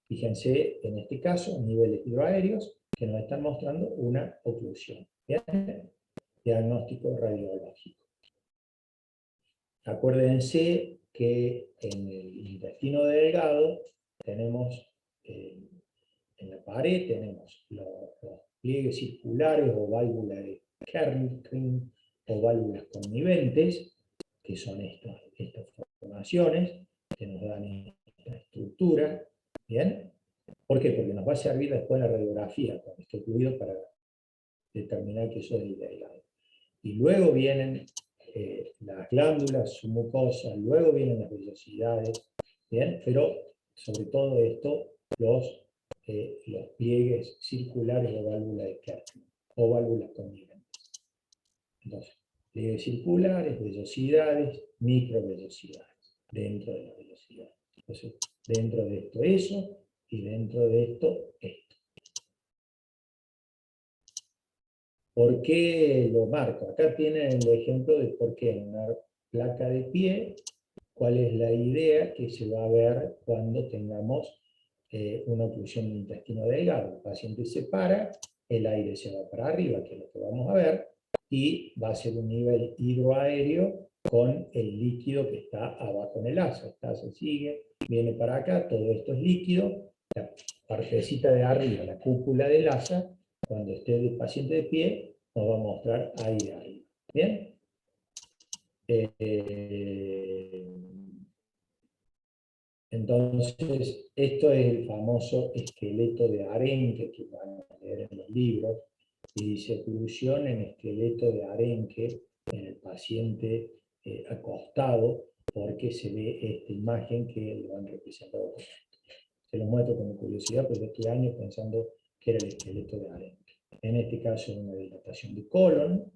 Fíjense, en este caso, niveles hidroaéreos que nos están mostrando una oclusión. ¿Bien? Diagnóstico radiológico. Acuérdense que en el intestino delgado tenemos, en la pared tenemos los pliegues circulares o válvulas de Kernicke o válvulas conniventes, que son estas formaciones que nos dan esta estructura. ¿Bien? ¿Por qué? Porque nos va a servir después la radiografía, cuando esté ocluido, para determinar que eso es el delgado. Y luego vienen las glándulas, su mucosa, luego vienen las vellosidades, ¿bien? Pero sobre todo esto, los pliegues circulares o válvulas de Kerr o válvulas conniventes. Entonces, pliegues circulares, vellosidades, microvellosidades, dentro de las vellosidades. Entonces, dentro de esto eso, y dentro de esto esto. ¿Por qué lo marco? Acá tienen el ejemplo de por qué en una placa de pie, cuál es la idea que se va a ver cuando tengamos una oclusión del intestino delgado. El paciente se para, el aire se va para arriba, que es lo que vamos a ver, y va a ser un nivel hidroaéreo con el líquido que está abajo en el asa. Esta se sigue, viene para acá, todo esto es líquido, la partecita de arriba, la cúpula del asa, cuando esté el paciente de pie, nos va a mostrar aire arriba. ¿Bien? Entonces, esto es el famoso esqueleto de Arenque que van a leer en los libros, y dice oclusión en esqueleto de Arenque en el paciente acostado, porque se ve esta imagen que lo han representado con esto. Se lo muestro como curiosidad, pero este año pensando que era el esqueleto de Arenque. En este caso es una dilatación de colon,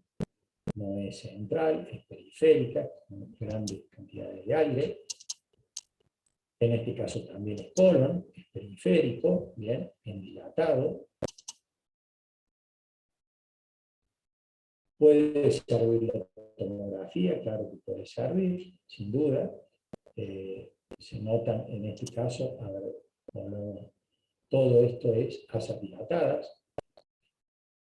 no es central, es periférica, con grandes cantidades de aire. En este caso también es colon, es periférico, bien, en dilatado. Puede servir la tomografía, claro que puede servir, sin duda. Se notan en este caso, a ver, bueno, todo esto es asas dilatadas.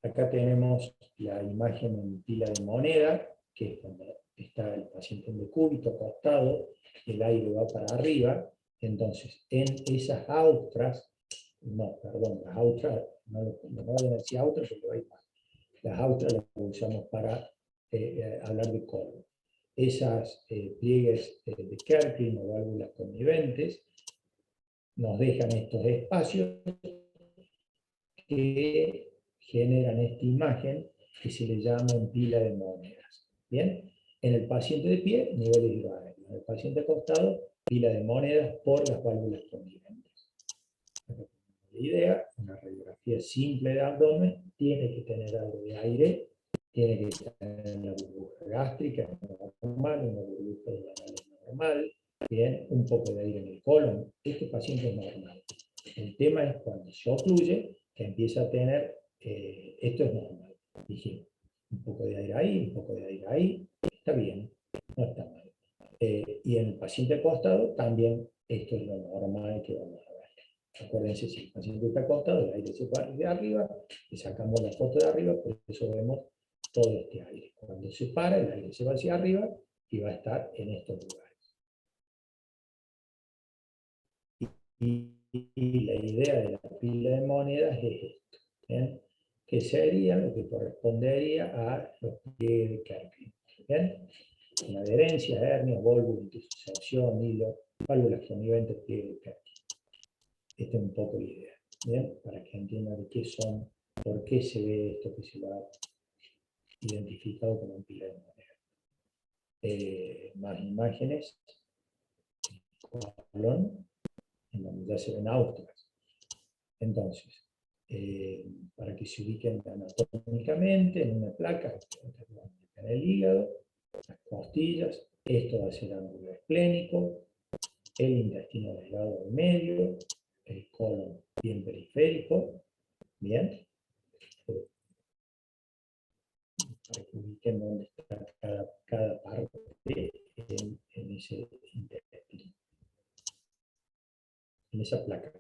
Acá tenemos la imagen en pila de moneda, que es cuando está el paciente en decúbito, acostado, el aire va para arriba. Entonces, en esas austras, no, perdón, las austras, no vayan a decir austras porque va a ir mal. Las austras las usamos para hablar de colon. Esas pliegues de Kerr o válvulas conniventes nos dejan estos espacios que generan esta imagen que se le llama en pila de monedas. ¿Bien? En el paciente de pie, niveles hidroaéreos. En el paciente acostado, pila de monedas por las válvulas conniventes. La idea, una radiografía simple de abdomen, tiene que tener algo de aire, tiene que tener una burbuja gástrica normal, una burbuja de la nariz normal, bien, un poco de aire en el colon. Este paciente es normal. El tema es cuando se ocluye, que empieza a tener, esto es normal. Dijimos, un poco de aire ahí, un poco de aire ahí, está bien, no está mal. Y en el paciente acostado también esto es lo normal que vamos a ver. Acuérdense, si el paciente está acostado, el aire se va de arriba, y sacamos la foto de arriba, por eso vemos todo este aire. Cuando se para, el aire se va hacia arriba y va a estar en estos lugares. Y la idea de la pila de monedas es esto, ¿bien? Que sería lo que correspondería a los pliegues de Kerpin. ¿Bien? Una adherencia, hernia, vólvula, intusulación, hilo, válvulas coniventes, pliegue de Kerpin. Esta es un poco la idea, ¿bien? Para que entiendan de qué son, por qué se ve esto que se lo ha identificado como pila de monedas. Más imágenes, colon, en donde ya se ven austras. Entonces, para que se ubiquen anatómicamente en una placa, en el hígado, las costillas, esto va a ser ángulo esplénico, el intestino delgado al medio, el colon bien periférico, bien, para que ubiquen dónde está cada parte en ese intestino, en esa placa.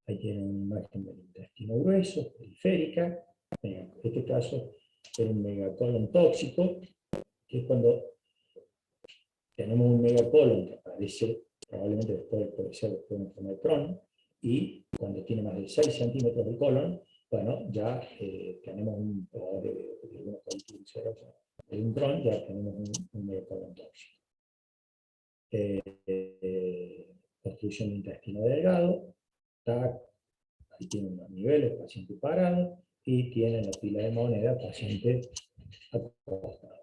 Ahí tienen una imagen del intestino grueso, periférica. En este caso, era un megacolon tóxico, que es cuando tenemos un megacolon que aparece probablemente después del colesterol, después de un Crohn, y cuando tiene más de 6 centímetros de colon, bueno, ya tenemos un Crohn, ya tenemos un megacolon tóxico. Obstrucción de intestino delgado, ahí tiene unos niveles, paciente parado, y tiene la pila de moneda, paciente acostado.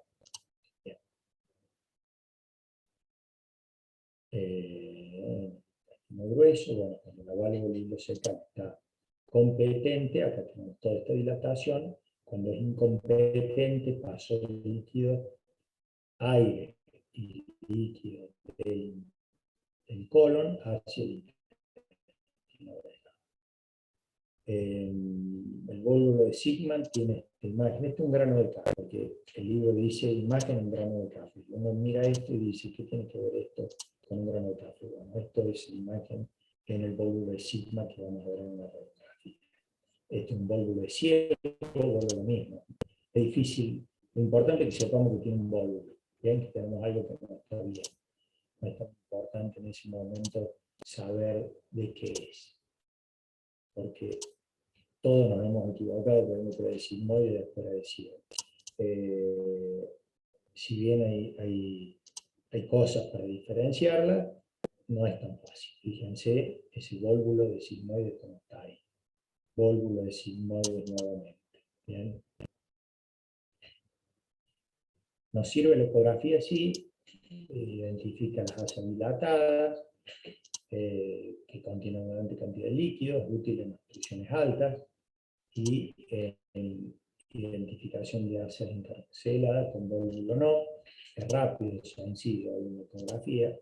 Intestino grueso, bueno, cuando la válvula ileocecal está competente, acá tenemos toda esta dilatación, cuando es incompetente, paso el líquido, aire y líquido del colon hacia el intestino delgado. El bólulo de Sigman tiene esta imagen, este es un grano de café, porque el libro dice imagen en grano de café. Uno mira esto y dice, ¿qué tiene que ver esto con un grano de café? Bueno, esto es la imagen en el bólulo de Sigma que vamos a ver en una radiografía. Este es un bólulo de ciego, vuelve lo mismo. Es difícil, lo importante es que sepamos que tiene un bólulo, ¿bien? Que tenemos algo que no está bien. No es tan importante en ese momento saber de qué es, porque todos nos hemos equivocado por uno puede decir muy y después decir. Si bien hay cosas para diferenciarlas, no es tan fácil. Fíjense ese vólvulo de sigmoide como está ahí. Vólvulo de sigmoide nuevamente. ¿Bien? Nos sirve la ecografía, sí, identifica las asas dilatadas, que contienen una gran cantidad de líquidos, útil en obstrucciones altas, y identificación de asas intercaladas con vólvulo no, es rápido, es sencillo, hay una ecografía,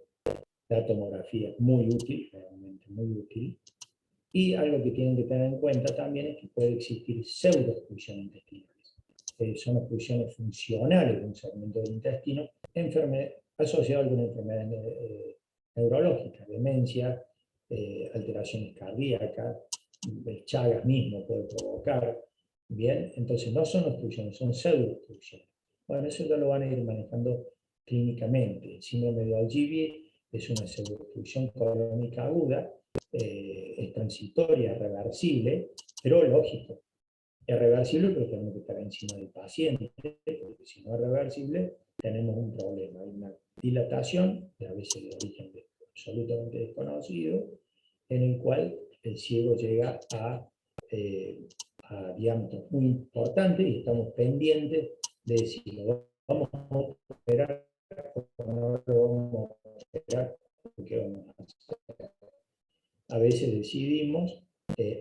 la tomografía muy útil, realmente muy útil, y algo que tienen que tener en cuenta también es que puede existir pseudoobstrucciones intestinales. Son obstrucciones funcionales de un segmento del intestino asociado a alguna enfermedad neurológica, demencia, alteraciones cardíacas, Chagas mismo puede provocar. Bien, entonces no son obstrucciones, son pseudoobstrucciones. Bueno, eso ya lo van a ir manejando clínicamente. El síndrome de Ogilvie es una pseudoobstrucción colónica aguda, es transitoria, reversible, pero lógico. Es reversible, pero tenemos que estar encima del paciente, porque si no es reversible, tenemos un problema. Hay una dilatación, a veces de origen absolutamente desconocido, en el cual el ciego llega a diámetros muy importantes y estamos pendientes de si lo vamos a operar o no lo vamos a operar, porque vamos a hacer. a veces decidimos,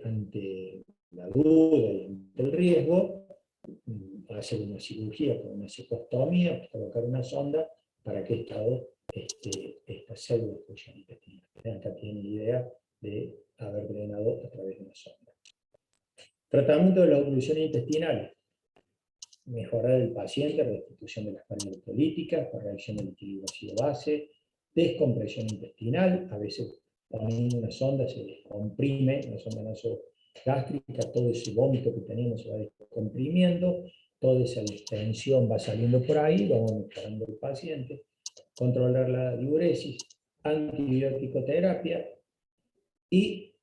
ante la duda y ante el riesgo, hacer una cirugía con una cecostomía, colocar una sonda, para que estado esta pseudo-oclusión intestinal. Acá tienen la idea de haber drenado a través de una sonda. Tratamiento de la oclusión intestinal: mejorar el paciente, restitución de las cargas electrolíticas, corrección del equilibrio ácido-base, descompresión intestinal. A veces poniendo una sonda se descomprime, una sonda nasogástrica, todo ese vómito que tenemos se va descomprimiendo, toda esa distensión va saliendo por ahí, vamos mejorando el paciente. Controlar la diuresis, antibiótico terapia, y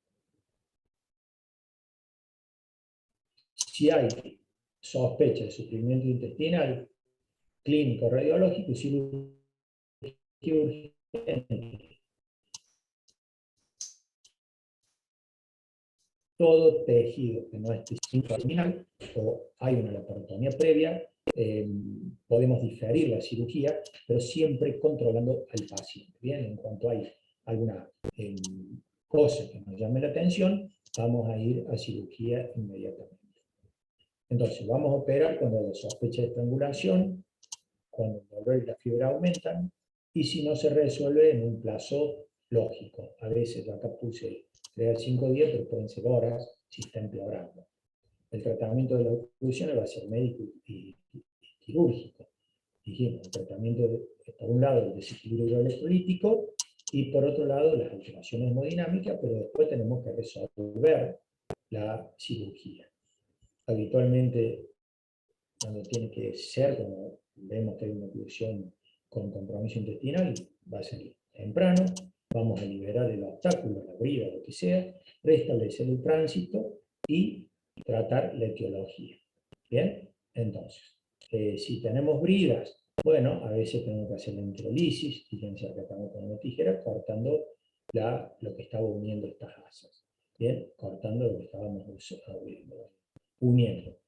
si hay sospecha de sufrimiento intestinal, clínico, radiológico y cirugía urgente. Todo tejido que no esté abdominal o hay una laparotomía previa, podemos diferir la cirugía, pero siempre controlando al paciente. Bien, en cuanto hay alguna cosa que nos llame la atención, vamos a ir a cirugía inmediatamente. Entonces, vamos a operar cuando haya sospecha de estrangulación, cuando el dolor y la fiebre aumentan, y si no se resuelve en un plazo lógico. A veces, yo acá puse 3 a 5 días, pero pueden ser horas si está empeorando. El tratamiento de las oclusiones va a ser médico y quirúrgico. Dijimos, el tratamiento, por un lado, el desequilibrio electrolítico, y por otro lado, las alteraciones hemodinámicas, pero después tenemos que resolver la cirugía. Habitualmente, cuando tiene que ser, cuando vemos que hay una oclusión con compromiso intestinal, va a ser temprano, vamos a liberar el obstáculo, la brida, lo que sea, restablecer el tránsito y tratar la etiología. ¿Bien? Entonces, si tenemos bridas, bueno, a veces tenemos que hacer la enterolisis, fíjense acá estamos con una tijera cortando lo que estaba uniendo estas asas. ¿Bien? Cortando lo que estábamos uniendo.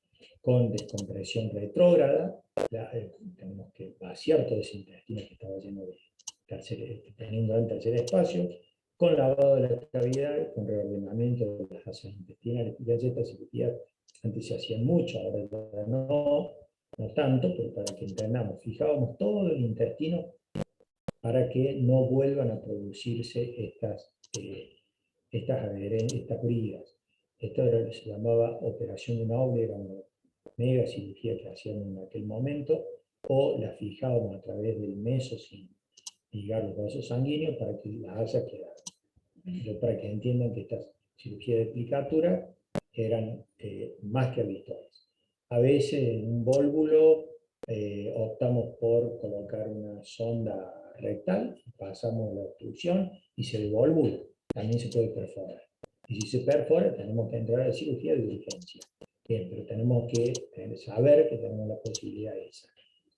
Con descompresión retrógrada, tenemos que vaciar todo ese intestino que estaba lleno de teniendo el tercer espacio, con lavado de la cavidad, con reordenamiento de las asas intestinales. Fíjense, estas cirugías antes se hacían mucho, ahora ya no tanto, pero para que entendamos, fijábamos todo el intestino para que no vuelvan a producirse estas bridas. Esto se llamaba operación de Noble, era una mega cirugía que hacían en aquel momento, o la fijábamos a través del meso sin ligar los vasos sanguíneos para que las asas quedaran. Para que entiendan que estas cirugías de plicatura eran más que habituales. A veces en un vólvulo optamos por colocar una sonda rectal, pasamos la obstrucción y se el vólvulo también se puede perforar. Y si se perfora, tenemos que entrar a la cirugía de urgencia. Bien, pero tenemos que saber que tenemos la posibilidad esa.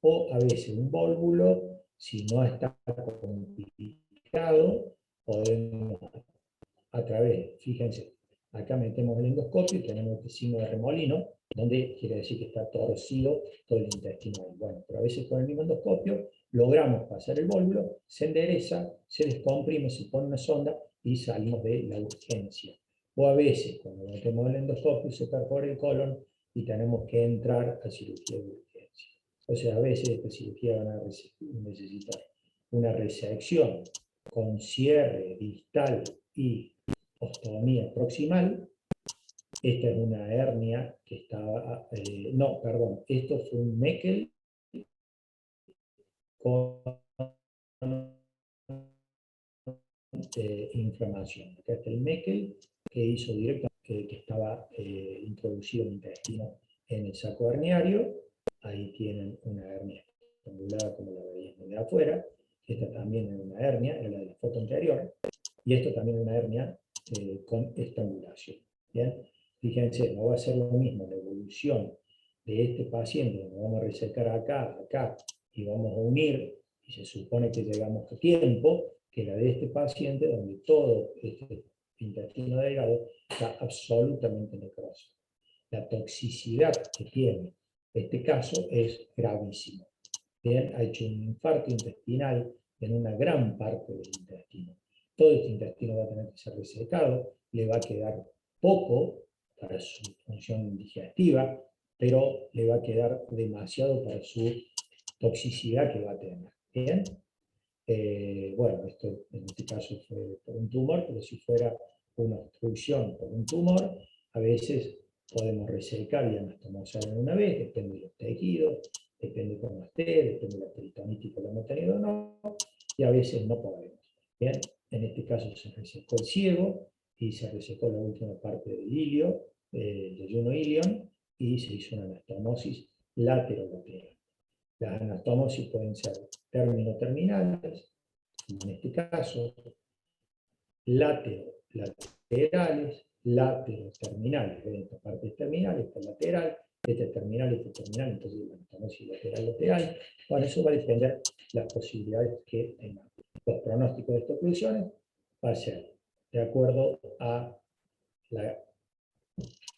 O a veces un vólvulo, si no está complicado, podemos a través, fíjense, acá metemos el endoscopio y tenemos este signo de remolino, donde quiere decir que está torcido todo el intestino. Bueno, pero a veces con el mismo endoscopio logramos pasar el vólvulo, se endereza, se descomprime, se pone una sonda y salimos de la urgencia. O a veces, cuando metemos el endoscopio, se perfora el colon y tenemos que entrar a cirugía de urgencia. O sea, a veces esta cirugía van a necesitar una resección con cierre distal y ostomía proximal. Esta es una hernia que estaba, esto fue un Meckel con inflamación. Acá está el Meckel que hizo directamente, que estaba introducido en el intestino en el saco herniario. Ahí tienen una hernia estrangulada como la veían de afuera. Esta también es una hernia, era la de la foto anterior. Y esto también es una hernia con estrangulación. ¿Bien? Fíjense, no va a ser lo mismo la evolución de este paciente, donde vamos a resecar acá, y vamos a unir, y se supone que llegamos a tiempo, que la de este paciente, donde todo este intestino delgado está absolutamente necroso. La toxicidad que tiene este caso es gravísimo. Bien, ha hecho un infarto intestinal en una gran parte del intestino. todo este intestino va a tener que ser resecado, le va a quedar poco para su función digestiva, pero le va a quedar demasiado para su toxicidad que va a tener. ¿Bien? Bueno, esto en este caso fue por un tumor, pero si fuera una obstrucción por un tumor, a veces podemos resecar y anastomosar en una vez, depende de los tejidos, depende cómo esté, depende de la peritonitis que lo hemos tenido o no, y a veces no podemos. Bien, en este caso se resecó el ciego y se resecó la última parte del ilio, del yuno ilion, y se hizo una anastomosis lateral. Las anastomosis pueden ser terminales, como en este caso, laterales, terminales. Ven esta parte es terminal, esta es lateral, esta es terminal, entonces la anastomosis lateral. Bueno, eso va a depender de las posibilidades que tengamos. Los pronósticos de estas oclusiones va a ser de acuerdo a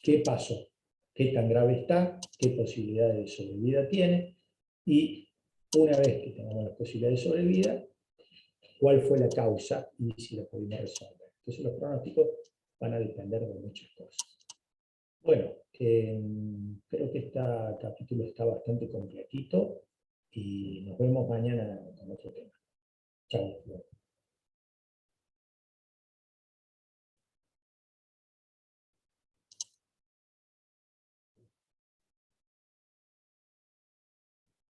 qué pasó, qué tan grave está, qué posibilidades de sobrevida tiene, y una vez que tengamos las posibilidades de sobrevida, cuál fue la causa y si la pudimos resolver. Entonces los pronósticos van a depender de muchas cosas. Bueno, creo que este capítulo está bastante completito y nos vemos mañana con otro tema. Chao.